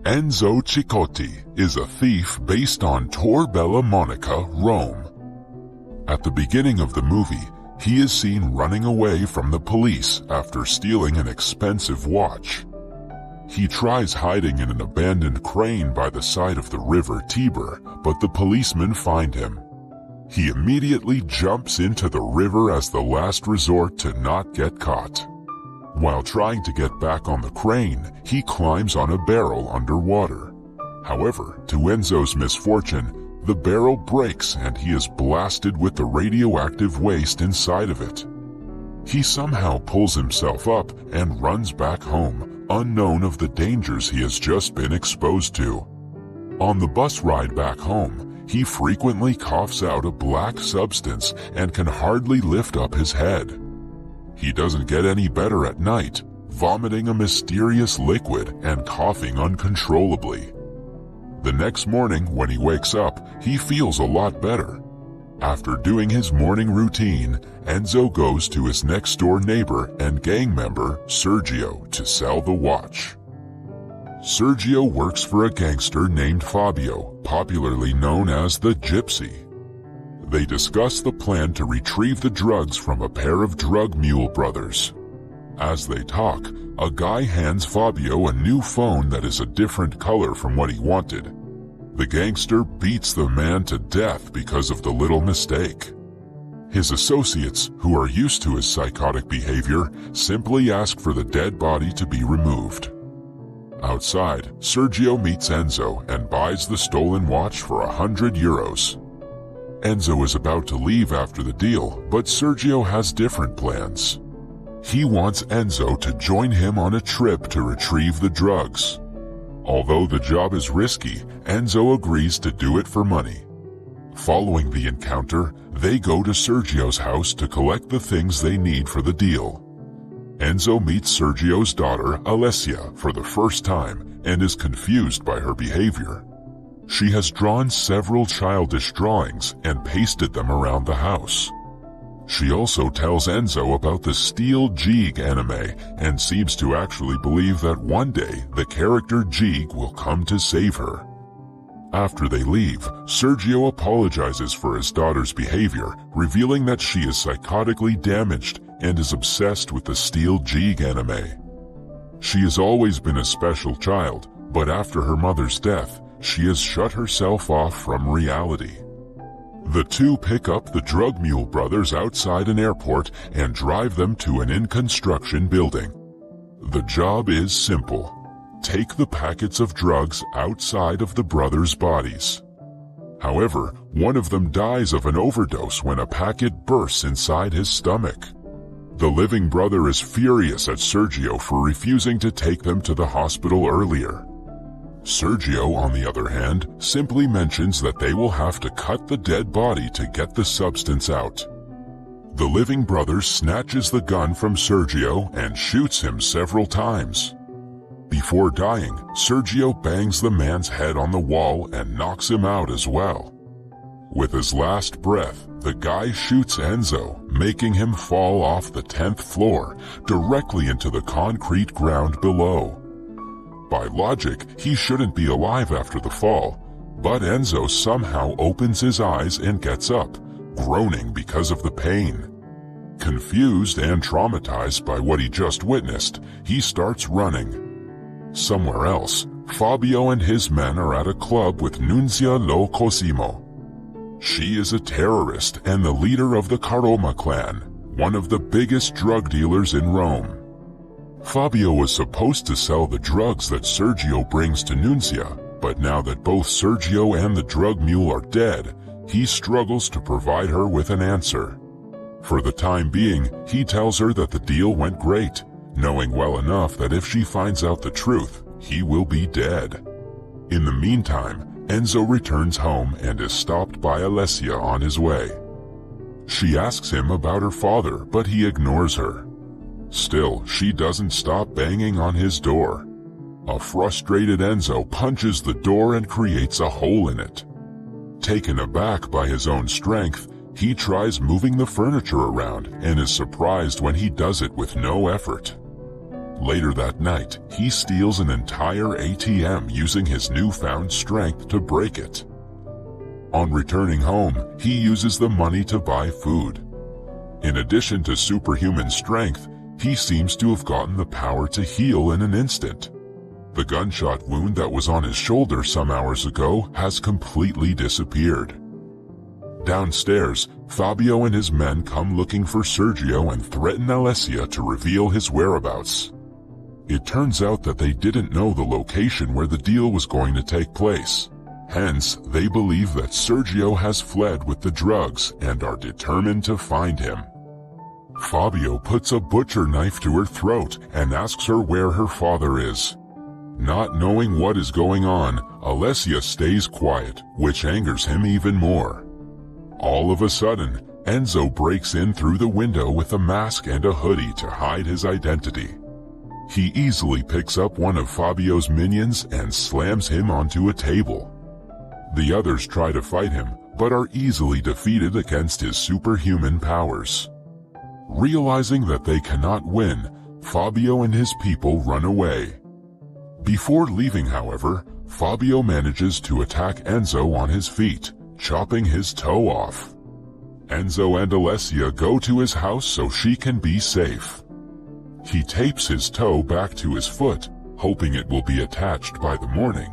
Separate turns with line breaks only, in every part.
Enzo Cicotti is a thief based on Tor Bella Monica, Rome. At the beginning of the movie, he is seen running away from the police after stealing an expensive watch. He tries hiding in an abandoned crane by the side of the river Tiber, but the policemen find him. He immediately jumps into the river as the last resort to not get caught. While trying to get back on the crane, he climbs on a barrel underwater. However, to Enzo's misfortune, the barrel breaks and he is blasted with the radioactive waste inside of it. He somehow pulls himself up and runs back home, unknown of the dangers he has just been exposed to. On the bus ride back home, he frequently coughs out a black substance and can hardly lift up his head. He doesn't get any better at night, vomiting a mysterious liquid and coughing uncontrollably. The next morning, when he wakes up, he feels a lot better. After doing his morning routine, Enzo goes to his next-door neighbor and gang member, Sergio, to sell the watch. Sergio works for a gangster named Fabio, popularly known as the Gypsy. They discuss the plan to retrieve the drugs from a pair of drug mule brothers. As they talk, a guy hands Fabio a new phone that is a different color from what he wanted. The gangster beats the man to death because of the little mistake. His associates, who are used to his psychotic behavior, simply ask for the dead body to be removed. Outside, Sergio meets Enzo and buys the stolen watch for €100. Enzo is about to leave after the deal, but Sergio has different plans. He wants Enzo to join him on a trip to retrieve the drugs. Although the job is risky, Enzo agrees to do it for money. Following the encounter, they go to Sergio's house to collect the things they need for the deal. Enzo meets Sergio's daughter, Alessia, for the first time and is confused by her behavior. She has drawn several childish drawings and pasted them around the house. She also tells Enzo about the Steel Jeeg anime and seems to actually believe that one day the character Jeeg will come to save her. After they leave, Sergio apologizes for his daughter's behavior, revealing that she is psychotically damaged and is obsessed with the Steel Jeeg anime. She has always been a special child, but after her mother's death, she has shut herself off from reality. The two pick up the drug mule brothers outside an airport and drive them to an in-construction building. The job is simple. Take the packets of drugs outside of the brothers' bodies. However, one of them dies of an overdose when a packet bursts inside his stomach. The living brother is furious at Sergio for refusing to take them to the hospital earlier. Sergio, on the other hand, simply mentions that they will have to cut the dead body to get the substance out. The living brother snatches the gun from Sergio and shoots him several times. Before dying, Sergio bangs the man's head on the wall and knocks him out as well. With his last breath, the guy shoots Enzo, making him fall off the 10th floor, directly into the concrete ground below. By logic, he shouldn't be alive after the fall, but Enzo somehow opens his eyes and gets up, groaning because of the pain. Confused and traumatized by what he just witnessed, he starts running. Somewhere else, Fabio and his men are at a club with Nunzia Lo Cosimo. She is a terrorist and the leader of the Caroma clan, one of the biggest drug dealers in Rome. Fabio was supposed to sell the drugs that Sergio brings to Nunzia, but now that both Sergio and the drug mule are dead, he struggles to provide her with an answer. For the time being, he tells her that the deal went great, knowing well enough that if she finds out the truth, he will be dead. In the meantime, Enzo returns home and is stopped by Alessia on his way. She asks him about her father, but he ignores her. Still, she doesn't stop banging on his door. A frustrated Enzo punches the door and creates a hole in it. Taken aback by his own strength, he tries moving the furniture around and is surprised when he does it with no effort. Later that night, he steals an entire ATM using his newfound strength to break it. On returning home, he uses the money to buy food. In addition to superhuman strength, he seems to have gotten the power to heal in an instant. The gunshot wound that was on his shoulder some hours ago has completely disappeared. Downstairs, Fabio and his men come looking for Sergio and threaten Alessia to reveal his whereabouts. It turns out that they didn't know the location where the deal was going to take place. Hence, they believe that Sergio has fled with the drugs and are determined to find him. Fabio puts a butcher knife to her throat and asks her where her father is. Not knowing what is going on, Alessia stays quiet, which angers him even more. All of a sudden, Enzo breaks in through the window with a mask and a hoodie to hide his identity. He easily picks up one of Fabio's minions and slams him onto a table. The others try to fight him, but are easily defeated against his superhuman powers. Realizing that they cannot win, Fabio and his people run away. Before leaving, however, Fabio manages to attack Enzo on his feet, chopping his toe off. Enzo and Alessia go to his house so she can be safe. He tapes his toe back to his foot, hoping it will be attached by the morning.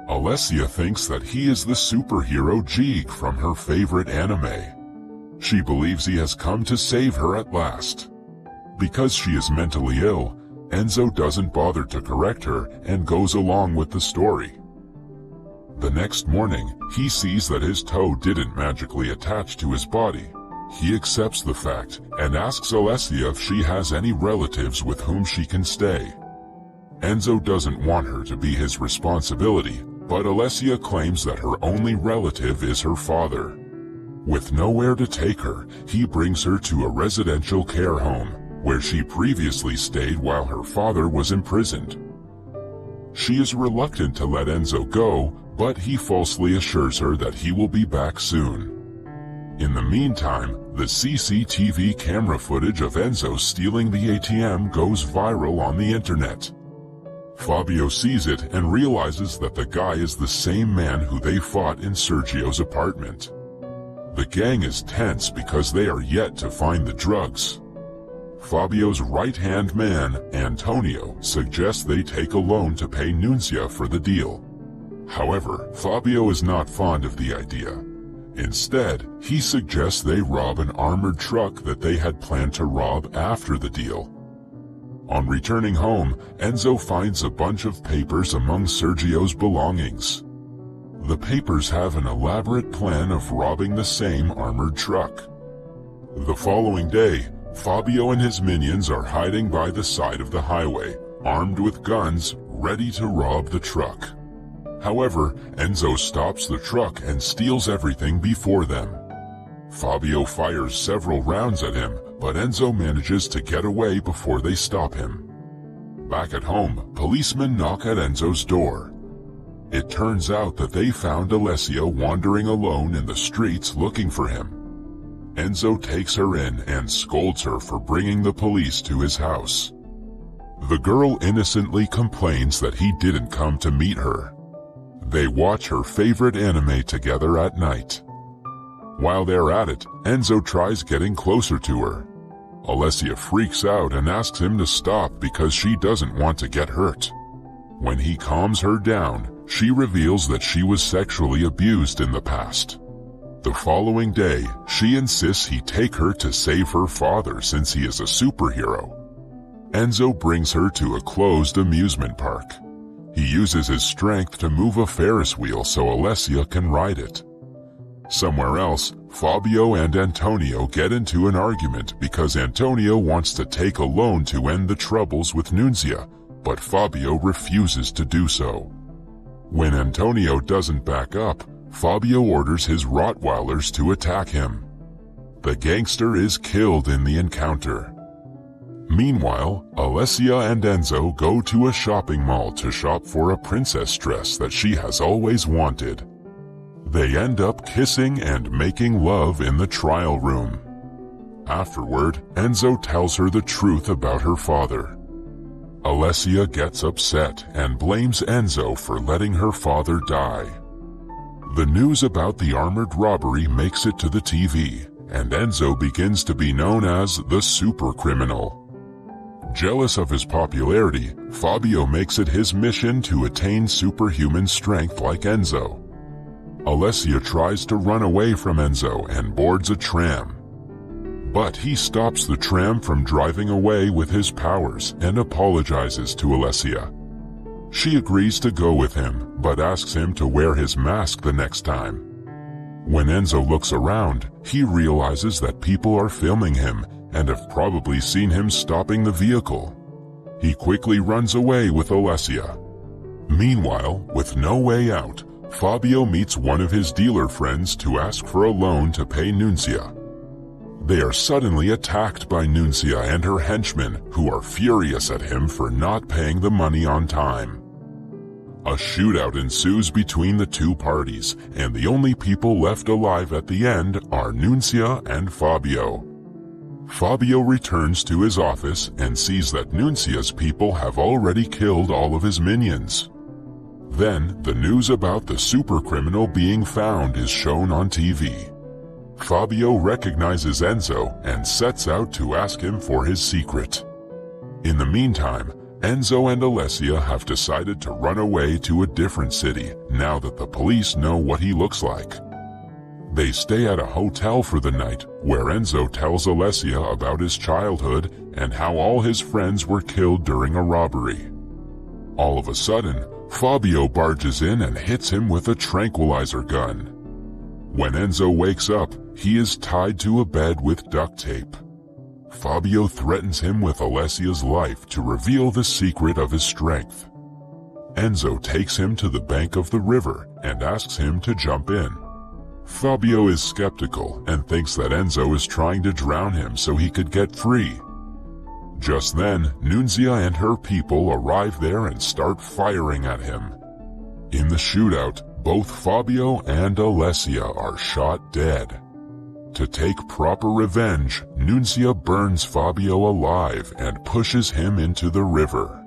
Alessia thinks that he is the superhero Jeeg from her favorite anime. She believes he has come to save her at last. Because she is mentally ill, Enzo doesn't bother to correct her and goes along with the story. The next morning, he sees that his toe didn't magically attach to his body. He accepts the fact and asks Alessia if she has any relatives with whom she can stay. Enzo doesn't want her to be his responsibility, but Alessia claims that her only relative is her father. With nowhere to take her, he brings her to a residential care home, where she previously stayed while her father was imprisoned. She is reluctant to let Enzo go, but he falsely assures her that he will be back soon. In the meantime, the CCTV camera footage of Enzo stealing the ATM goes viral on the internet. Fabio sees it and realizes that the guy is the same man who they fought in Sergio's apartment. The gang is tense because they are yet to find the drugs. Fabio's right-hand man, Antonio, suggests they take a loan to pay Nunzia for the deal. However, Fabio is not fond of the idea. Instead, he suggests they rob an armored truck that they had planned to rob after the deal. On returning home, Enzo finds a bunch of papers among Sergio's belongings. The papers have an elaborate plan of robbing the same armored truck. The following day, Fabio and his minions are hiding by the side of the highway, armed with guns, ready to rob the truck. However, Enzo stops the truck and steals everything before them. Fabio fires several rounds at him, but Enzo manages to get away before they stop him. Back at home, policemen knock at Enzo's door. It turns out that they found Alessia wandering alone in the streets looking for him. Enzo takes her in and scolds her for bringing the police to his house. The girl innocently complains that he didn't come to meet her. They watch her favorite anime together at night. While they're at it, Enzo tries getting closer to her. Alessia freaks out and asks him to stop because she doesn't want to get hurt. When he calms her down, she reveals that she was sexually abused in the past. The following day, she insists he take her to save her father since he is a superhero. Enzo brings her to a closed amusement park. He uses his strength to move a Ferris wheel so Alessia can ride it. Somewhere else, Fabio and Antonio get into an argument because Antonio wants to take a loan to end the troubles with Nunzia, but Fabio refuses to do so. When Antonio doesn't back up, Fabio orders his Rottweilers to attack him. The gangster is killed in the encounter. Meanwhile, Alessia and Enzo go to a shopping mall to shop for a princess dress that she has always wanted. They end up kissing and making love in the trial room. Afterward, Enzo tells her the truth about her father. Alessia gets upset and blames Enzo for letting her father die. The news about the armored robbery makes it to the TV, and Enzo begins to be known as the super criminal. Jealous of his popularity, Fabio makes it his mission to attain superhuman strength like Enzo. Alessia tries to run away from Enzo and boards a tram. But he stops the tram from driving away with his powers and apologizes to Alessia. She agrees to go with him, but asks him to wear his mask the next time. When Enzo looks around, he realizes that people are filming him and have probably seen him stopping the vehicle. He quickly runs away with Alessia. Meanwhile, with no way out, Fabio meets one of his dealer friends to ask for a loan to pay Nunzia. They are suddenly attacked by Nunzia and her henchmen, who are furious at him for not paying the money on time. A shootout ensues between the two parties, and the only people left alive at the end are Nunzia and Fabio. Fabio returns to his office and sees that Nunzia's people have already killed all of his minions. Then, the news about the supercriminal being found is shown on TV. Fabio recognizes Enzo and sets out to ask him for his secret. In the meantime, Enzo and Alessia have decided to run away to a different city now that the police know what he looks like. They stay at a hotel for the night, where Enzo tells Alessia about his childhood and how all his friends were killed during a robbery. All of a sudden, Fabio barges in and hits him with a tranquilizer gun. When Enzo wakes up, he is tied to a bed with duct tape. Fabio threatens him with Alessia's life to reveal the secret of his strength. Enzo takes him to the bank of the river and asks him to jump in. Fabio is skeptical and thinks that Enzo is trying to drown him so he could get free. Just then, Nunzia and her people arrive there and start firing at him. In the shootout, both Fabio and Alessia are shot dead. To take proper revenge, Nunzia burns Fabio alive and pushes him into the river.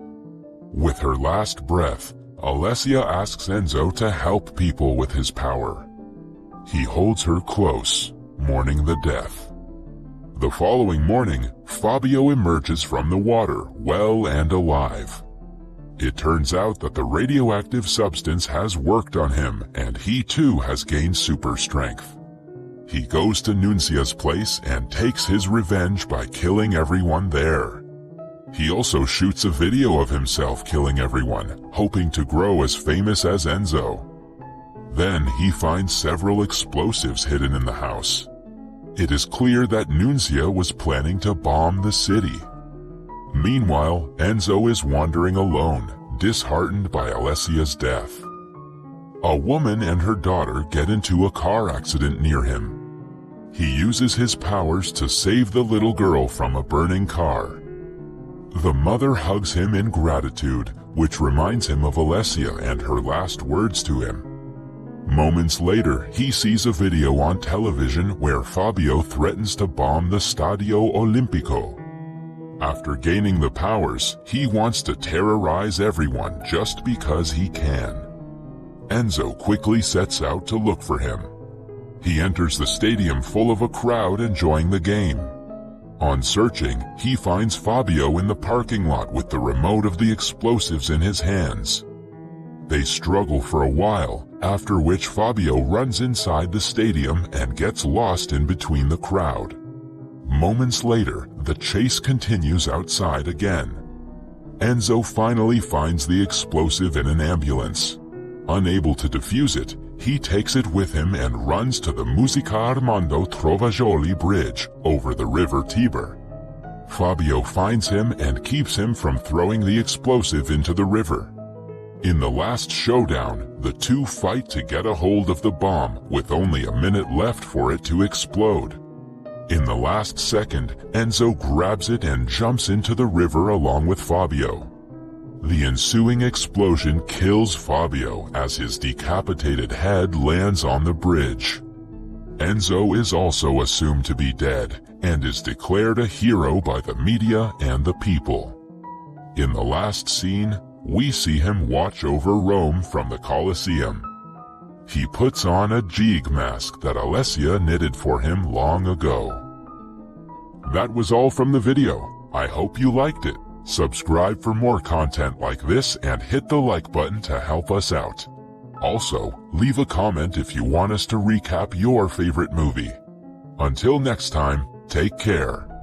With her last breath, Alessia asks Enzo to help people with his power. He holds her close, mourning the death. The following morning, Fabio emerges from the water, well and alive. It turns out that the radioactive substance has worked on him, and he too has gained super strength. He goes to Nunzia's place and takes his revenge by killing everyone there. He also shoots a video of himself killing everyone, hoping to grow as famous as Enzo. Then he finds several explosives hidden in the house. It is clear that Nunzia was planning to bomb the city. Meanwhile, Enzo is wandering alone, disheartened by Alessia's death. A woman and her daughter get into a car accident near him. He uses his powers to save the little girl from a burning car. The mother hugs him in gratitude, which reminds him of Alessia and her last words to him. Moments later, he sees a video on television where Fabio threatens to bomb the Stadio Olimpico. After gaining the powers, he wants to terrorize everyone just because he can. Enzo quickly sets out to look for him. He enters the stadium full of a crowd enjoying the game. On searching, he finds Fabio in the parking lot with the remote of the explosives in his hands. They struggle for a while, after which Fabio runs inside the stadium and gets lost in between the crowd. Moments later, the chase continues outside again. Enzo finally finds the explosive in an ambulance. Unable to defuse it, he takes it with him and runs to the Musica Armando Trovajoli bridge over the river Tiber. Fabio finds him and keeps him from throwing the explosive into the river. In the last showdown, the two fight to get a hold of the bomb with only a minute left for it to explode. In the last second, Enzo grabs it and jumps into the river along with Fabio. The ensuing explosion kills Fabio as his decapitated head lands on the bridge. Enzo is also assumed to be dead and is declared a hero by the media and the people. In the last scene, we see him watch over Rome from the Colosseum. He puts on a Jeeg mask that Alessia knitted for him long ago. That was all from the video. I hope you liked it. Subscribe for more content like this and hit the like button to help us out. Also, leave a comment if you want us to recap your favorite movie. Until next time, take care.